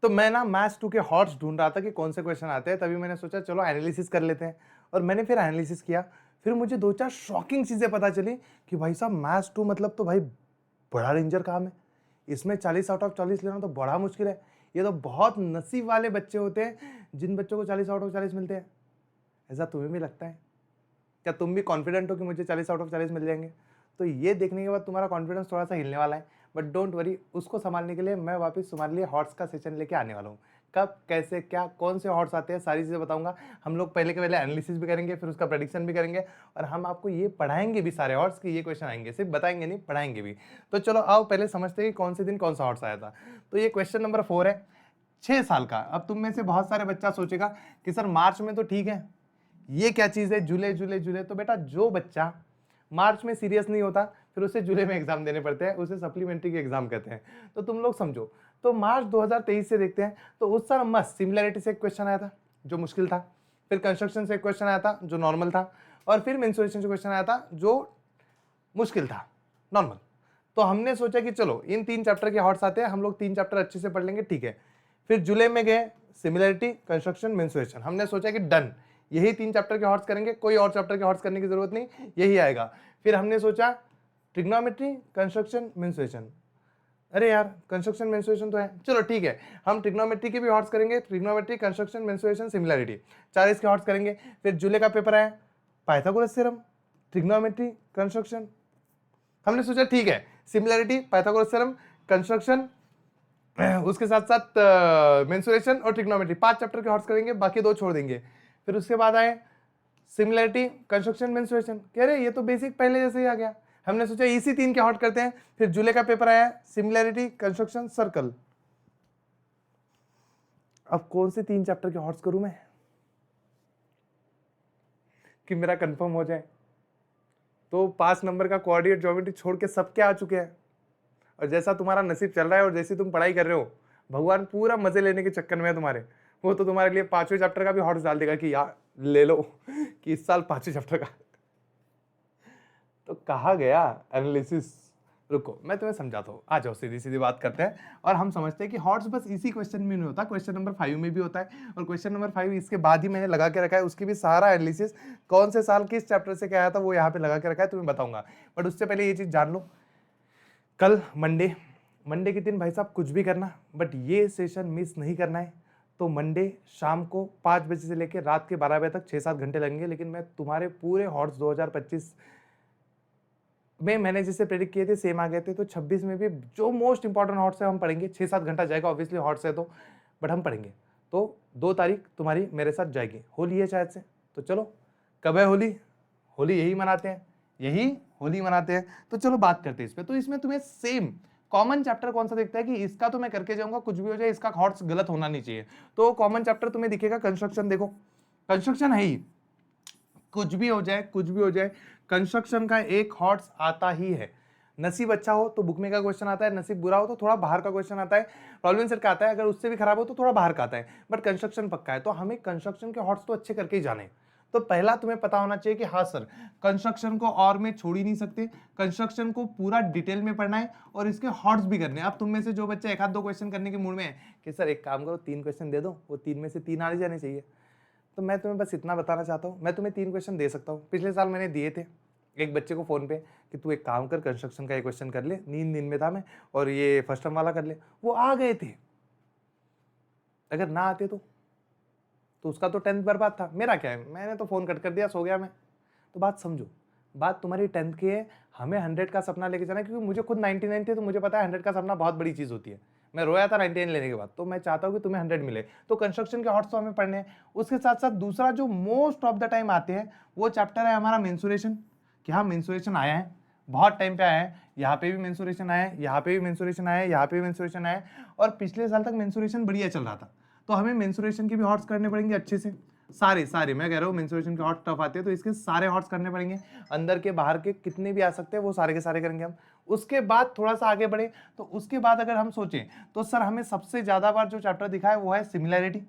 तो मैं ना मैथ्स 2 के हॉट्स ढूंढ रहा था कि कौन से क्वेश्चन आते हैं, तभी मैंने सोचा चलो एनालिसिस कर लेते हैं। और मैंने फिर एनालिसिस किया, फिर मुझे 2-4 शॉकिंग चीज़ें पता चली कि भाई साहब मैथ्स 2 मतलब तो भाई बड़ा डेंजर काम है। इसमें 40 आउट ऑफ 40 लेना तो बड़ा मुश्किल है। ये तो बहुत नसीब वाले बच्चे होते हैं जिन बच्चों को 40 आउट ऑफ 40 मिलते हैं। ऐसा तुम्हें भी लगता है? क्या तुम भी कॉन्फिडेंट हो कि मुझे 40 आउट ऑफ 40 मिल जाएंगे? तो ये देखने के बाद तुम्हारा कॉन्फिडेंस थोड़ा सा हिलने वाला है, बट डोंट वरी, उसको संभालने के लिए मैं वापस तुम्हारे लिए हॉट्स का सेशन लेके आने वाला हूँ। कब, कैसे, क्या, कौन से हॉट्स आते हैं, सारी चीज़ें बताऊंगा। हम लोग पहले के पहले एनालिसिस भी करेंगे, फिर उसका प्रेडिक्शन भी करेंगे, और हम आपको ये पढ़ाएंगे भी सारे हॉट्स कि ये क्वेश्चन आएंगे, सिर्फ बताएंगे नहीं, पढ़ाएंगे भी। तो चलो आओ पहले समझते हैं कि कौन से दिन कौन सा हॉट्स आया था। तो ये क्वेश्चन नंबर 4 है, 6 साल का। अब तुम में से बहुत सारे बच्चा सोचेगा कि सर मार्च में तो ठीक है, ये क्या चीज़ है, जुलाई जुलाई जुलाई। तो बेटा जो बच्चा मार्च में सीरियस नहीं होता, फिर उसे जुलाई में एग्जाम देने पड़ते हैं, उसे सप्लीमेंट्री के एग्जाम कहते हैं। तो तुम लोग समझो। तो मार्च 2023 से देखते हैं, तो उस साल मस्त सिमिलैरिटी से एक क्वेश्चन आया था जो मुश्किल था, फिर कंस्ट्रक्शन से एक क्वेश्चन आया था जो नॉर्मल था, और फिर मेंसुरेशन से क्वेश्चन आया था जो मुश्किल था, नॉर्मल। तो हमने सोचा कि चलो इन 3 चैप्टर के हॉट्स आते हैं, हम लोग 3 चैप्टर अच्छे से पढ़ लेंगे, ठीक है। फिर जुलाई में गए, सिमिलैरिटी, कंस्ट्रक्शन, मेंसुरेशन। हमने सोचा कि डन, यही 3 चैप्टर के हॉट्स करेंगे, कोई और चैप्टर के हॉट्स करने की जरूरत नहीं, यही आएगा। फिर हमने सोचा ट्रिग्नोमेट्री, कंस्ट्रक्शन, मेंसुरेशन। अरे यार कंस्ट्रक्शन मेंसुरेशन तो है, चलो ठीक है, हम ट्रिग्नोमेट्री के भी हॉट्स करेंगे, ट्रिग्नोमेट्री, कंस्ट्रक्शन, मेंसुरेशन, सिमिलैरिटी, 4 इसके हॉट्स करेंगे। फिर जुलाई का पेपर आया, पाइथागोरस थ्योरम, ट्रिग्नोमेट्री, कंस्ट्रक्शन। हमने सोचा ठीक है, सिमिलैरिटी, पाइथागोरस थ्योरम, कंस्ट्रक्शन, उसके साथ साथ मेंसुरेशन और ट्रिग्नोमेट्री, 5 चैप्टर के हॉट्स करेंगे, बाकी 2 छोड़ देंगे। फिर उसके बाद आए सिमिलैरिटी, कंस्ट्रक्शन, मेंसुरेशन। कह रहे ये तो बेसिक पहले जैसे ही आ गया। हमने सोचा इसी 3 के हॉट करते हैं। फिर जुलाई का पेपर आया, सिमिलैरिटी, कंस्ट्रक्शन, सर्कल। अब कौन से 3 चैप्टर के हॉट्स करूं मैं कि मेरा कंफर्म हो जाए? तो 5 नंबर का कोऑर्डिनेट ज्योमेट्री छोड़ के सबके आ चुके हैं। और जैसा तुम्हारा नसीब चल रहा है और जैसी तुम पढ़ाई कर रहे हो, भगवान पूरा मजे लेने के चक्कर में है तुम्हारे। वो तो तुम्हारे लिए 5वें चैप्टर का भी हॉट्स डाल देगा कि यार ले लो कि इस साल 5वें चैप्टर का। तो कहा गया एनालिसिस। रुको मैं तुम्हें समझाता हूँ, आ जाओ सीधी सीधी बात करते हैं। और हम समझते हैं कि हॉट्स बस इसी क्वेश्चन में नहीं होता, क्वेश्चन नंबर 5 में भी होता है, और क्वेश्चन नंबर 5 इसके बाद ही मैंने लगा के रखा है, उसकी भी सारा एनालिसिस कौन से साल किस चैप्टर से क्या आया था वो यहाँ पे लगा के रखा है, तुम्हें बताऊंगा। बट उससे पहले ये चीज जान लो, कल मंडे के दिन भाई साहब कुछ भी करना, बट ये सेशन मिस नहीं करना है। तो मंडे शाम को 5 बजे से लेकर रात के 12 बजे तक 6-7 घंटे लगेंगे, लेकिन मैं तुम्हारे पूरे हॉट्स 2025 में मैंने जिसे प्रेडिक्ट किए थे सेम आ गए थे। तो 26 में भी जो मोस्ट इंपॉर्टेंट हॉट्स है हम पढ़ेंगे। 6-7 घंटा जाएगा ऑब्वियसली, हॉट्स है तो, बट हम पढ़ेंगे। तो 2 तारीख तुम्हारी मेरे साथ जाएगी, होली है शायद से, तो चलो कब है होली? होली यही मनाते हैं, यही होली मनाते हैं। तो चलो बात करते हैं इस पे। तो इसमें तुम्हें सेम कॉमन चैप्टर कौन सा दिखता है कि इसका तो मैं करके जाऊंगा, कुछ भी हो जाए इसका हॉट्स गलत होना नहीं चाहिए। तो कॉमन चैप्टर तुम्हें दिखेगा कंस्ट्रक्शन। देखो कंस्ट्रक्शन है ही, कुछ भी हो जाए कुछ भी हो जाए, कंस्ट्रक्शन का एक हॉट्स आता ही है। नसीब अच्छा हो तो बुक में का क्वेश्चन आता है, नसीब बुरा हो तो थोड़ा बाहर का क्वेश्चन आता है, प्रॉब्लम सेट का आता है, अगर उससे भी खराब हो तो थोड़ा बाहर का आता है, बट कंस्ट्रक्शन पक्का है। तो हमें कंस्ट्रक्शन के हॉट्स तो अच्छे करके ही जाने। तो पहला तुम्हें पता होना चाहिए कि हाँ सर कंस्ट्रक्शन को और में छोड़ ही नहीं सकते, कंस्ट्रक्शन को पूरा डिटेल में पढ़ना है और इसके हॉट्स भी करने हैं। अब तुम में से जो बच्चे 1-2 क्वेश्चन करने के मूड में है कि सर एक काम करो 3 क्वेश्चन दे दो, वो 3 में से 3 आ जाने चाहिए, तो मैं तुम्हें बस इतना बताना चाहता हूँ, मैं तुम्हें 3 क्वेश्चन दे सकता हूँ। पिछले साल मैंने दिए थे एक बच्चे को फ़ोन पे कि तू एक काम कर, कंस्ट्रक्शन का एक क्वेश्चन कर ले, नींद में था मैं, और ये फर्स्ट टर्म वाला कर ले। वो आ गए थे। अगर ना आते तो उसका तो 10th बर्बाद था। मेरा क्या है, मैंने तो फ़ोन कट कर दिया, सो गया मैं। तो बात समझो, बात तुम्हारी 10th की है। हमें 100 का सपना लेके जाना है, क्योंकि मुझे खुद 99 थे, तो मुझे पता है 100 का सपना बहुत बड़ी चीज़ होती है। मैं रोया था 99 लेने के बाद, तो मैं चाहता हूँ कि तुम्हें 100 मिले। तो कंस्ट्रक्शन के हॉट्स तो हमें पढ़ने हैं। उसके साथ साथ दूसरा जो मोस्ट ऑफ द टाइम आते हैं वो चैप्टर है हमारा मेंसुरेशन। कि हाँ मेंसुरेशन आया है, बहुत टाइम पे आया है, यहाँ पे भी मेंसुरेशन आया है, यहाँ पे भी मेंसुरेशन आया है, यहाँ पे भी मेंसुरेशन आया है, और पिछले साल तक मेंसुरेशन बढ़िया चल रहा था। तो हमें मेंसुरेशन के भी हॉट्स करने पड़ेंगे अच्छे से, सारे मैं कह रहा हूँ मेंसुरेशन के हॉट्स टफ आते हैं, तो इसके सारे हॉट्स करने पड़ेंगे, अंदर के बाहर के कितने भी आ सकते हैं वो सारे के सारे करेंगे हम। उसके बाद थोड़ा सा आगे बढ़े, तो उसके बाद अगर हम सोचें तो सर हमें सबसे ज्यादा बार जो चैप्टर दिखा है वो है सिमिलैरिटी।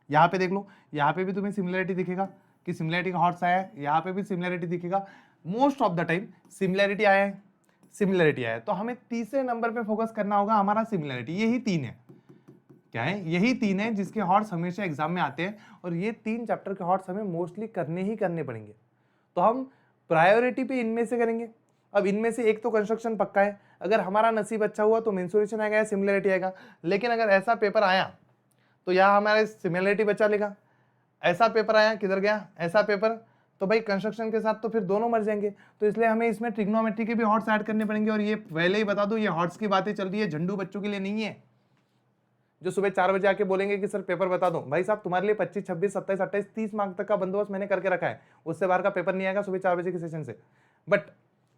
यहाँ पे देख लो, यहाँ पे भी तुम्हें सिमिलैरिटी दिखेगा कि सिमिलैरिटी का हॉट्स आया है, यहाँ पे भी सिमिलैरिटी दिखेगा। Most of the time similarity आया है, सिमिलैरिटी आया है। तो हमें तीसरे नंबर पे फोकस करना होगा, हमारा सिमिलैरिटी। यही 3 है, क्या है, यही 3 है जिसके हॉट्स हमेशा एग्जाम में आते हैं, और ये 3 चैप्टर के हॉट्स हमें मोस्टली करने ही करने पड़ेंगे। तो हम प्रायोरिटी पे इनमें से करेंगे। अब इनमें से एक तो कंस्ट्रक्शन पक्का है, अगर हमारा नसीब अच्छा हुआ तो मेंसुरेशन आएगा या सिमिलरिटी आएगा। लेकिन अगर ऐसा पेपर आया तो यहाँ हमारे सिमिलरिटी बचा लेगा, ऐसा पेपर आया किधर गया ऐसा पेपर, तो भाई कंस्ट्रक्शन के साथ तो फिर दोनों मर जाएंगे। तो इसलिए हमें इसमें ट्रिग्नोमेट्री के भी हॉट्स ऐड करने पड़ेंगे। और ये पहले ही बता दूं, ये हॉट्स की बातें चल रही है, झंडू बच्चों के लिए नहीं है जो सुबह 4 बजे आके बोलेंगे कि सर पेपर बता दो। भाई साहब तुम्हारे लिए 25, 26, 27, 28, 30 मार्क तक का बंदोबस्त मैंने करके रखा है, उससे बाहर का पेपर नहीं आएगा सुबह 4 बजे के सेशन से। बट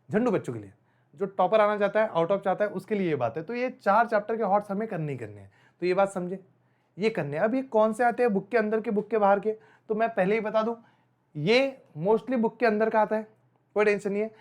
झंडू बच्चों के लिए, जो टॉपर आना चाहता है, आउट ऑफ चाहता है, उसके लिए ये बात है। तो ये 4 चैप्टर के हॉट्स हमें करने ही करने हैं, तो ये बात समझे, ये करने। अब ये कौन से आते हैं, बुक के अंदर के, बुक के बाहर के, तो मैं पहले ही बता दूं, ये मोस्टली बुक के अंदर का आता है, कोई टेंशन नहीं है।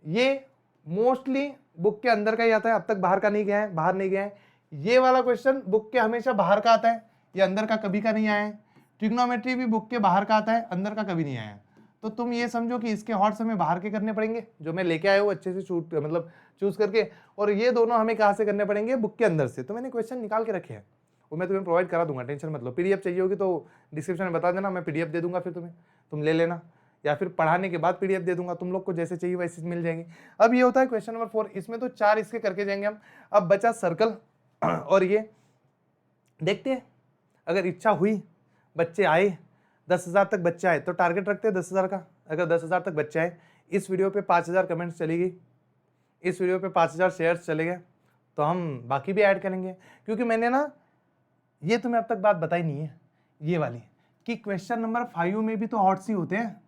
ये मोस्टली बुक के अंदर का ही आता है, अब तक बाहर का नहीं गया है, बाहर नहीं गया है। ये वाला क्वेश्चन बुक के हमेशा बाहर का आता है, ये अंदर का कभी का नहीं आया है। ट्रिग्नोमेट्री भी बुक के बाहर का आता है, अंदर का कभी नहीं आया है। तो तुम ये समझो कि इसके हॉट्स हमें बाहर के करने पड़ेंगे, जो मैं लेके आया हूँ अच्छे से मतलब चूज करके, और ये दोनों हमें कहाँ से करने पड़ेंगे, बुक के अंदर से। तो मैंने क्वेश्चन निकाल के रखे हैं, वो मैं तुम्हें प्रोवाइड करा दूंगा, टेंशन मत लो। पीडीएफ चाहिए होगी तो डिस्क्रिप्शन में बता देना, मैं पीडीएफ दे दूंगा, फिर तुम्हें तुम ले लेना, या फिर पढ़ाने के बाद पीडीएफ दे दूंगा, तुम लोग को जैसे चाहिए वैसे मिल जाएंगे। अब ये होता है क्वेश्चन नंबर 4, इसमें तो 4 इसके करके जाएंगे हम। अब बचा सर्कल, और ये देखते हैं अगर इच्छा हुई, बच्चे आए 10,000 तक बच्चे आए तो टारगेट रखते हैं 10,000 का। अगर 10,000 तक बच्चे आए, इस वीडियो पे 5,000 कमेंट्स चली गई, इस वीडियो पे 5,000 शेयर्स चले गए, तो हम बाकी भी ऐड करेंगे। क्योंकि मैंने ना ये तुम्हें अब तक बात बताई नहीं है, ये वाली, कि क्वेश्चन नंबर 5 में भी तो हॉट्स ही होते हैं,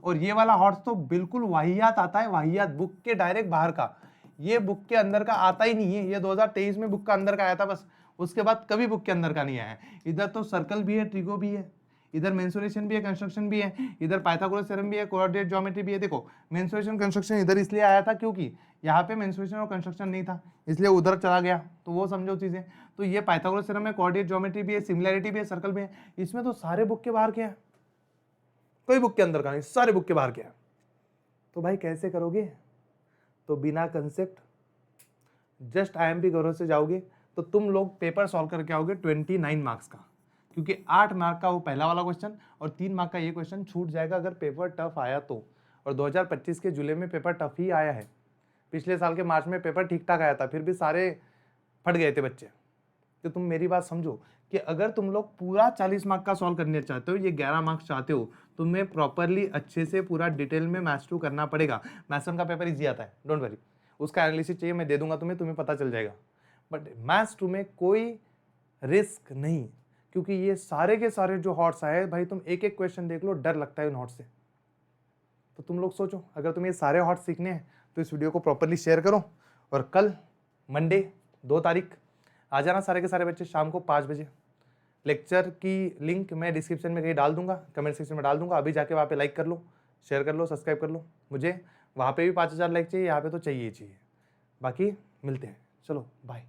और ये वाला हॉट्स तो बिल्कुल वाहियात आता है, वाहियात, बुक के डायरेक्ट बाहर का। ये बुक के अंदर का आता ही नहीं है, ये 2023 में बुक का अंदर का आया था बस, उसके बाद कभी बुक के अंदर का नहीं आया है। इधर तो सर्कल भी है, ट्रिगो भी है, इधर मेंसुरेशन भी है, कंस्ट्रक्शन भी है, इधर पाइथागोरस थ्योरम भी है, कोऑर्डिनेट ज्योमेट्री भी है। देखो मेंसुरेशन कंस्ट्रक्शन इधर इसलिए आया था क्योंकि यहाँ पे मेंसुरेशन और कंस्ट्रक्शन नहीं था, इसलिए उधर चला गया, तो वो समझो चीजें। तो ये पाइथागोरस थ्योरम है, कोऑर्डिनेट ज्योमेट्री भी है, सिमिलैरिटी भी है, सर्कल भी है। इसमें तो सारे बुक के बाहर के हैं, कोई बुक के अंदर का नहीं, सारे बुक के बाहर के हैं। तो भाई कैसे करोगे, तो बिना कंसेप्ट जस्ट आईएमपी गौरव से जाओगे तो तुम लोग पेपर सॉल्व करके आओगे 29 मार्क्स का, क्योंकि 8 मार्क का वो पहला वाला क्वेश्चन और 3 मार्क का ये क्वेश्चन छूट जाएगा अगर पेपर टफ आया तो। और 2025 के जुलाई में पेपर टफ ही आया है, पिछले साल के मार्च में पेपर ठीक ठाक आया था, फिर भी सारे फट गए थे बच्चे। तो तुम मेरी बात समझो कि अगर तुम लोग पूरा 40 मार्क का सॉल्व करने चाहते हो, ये 11 मार्क्स चाहते हो, तुम्हें प्रॉपरली अच्छे से पूरा डिटेल में मैथ्स 2 करना पड़ेगा। मैथ्स 1 का पेपर इजी आता है, डोंट वरी, उसका एनालिसिस चाहिए मैं दे दूंगा तुम्हें पता चल जाएगा। बट मैथ्स 2 में कोई रिस्क नहीं, क्योंकि ये सारे के सारे जो हॉट्स आए भाई, तुम एक एक क्वेश्चन देख लो, डर लगता है इन हॉट्स से। तो तुम लोग सोचो, अगर तुम्हें ये सारे हॉट्स सीखने हैं तो इस वीडियो को प्रॉपरली शेयर करो, और कल मंडे 2 तारीख आ जाना सारे के सारे बच्चे शाम को 5 बजे। लेक्चर की लिंक मैं डिस्क्रिप्शन में कहीं डाल दूंगा, कमेंट सेक्शन में डाल दूंगा, अभी जाके वहाँ पे लाइक कर लो, शेयर कर लो, सब्सक्राइब कर लो। मुझे वहाँ पे भी 5,000 लाइक चाहिए, यहाँ पे तो चाहिए ही चाहिए। बाकी मिलते हैं, चलो बाय।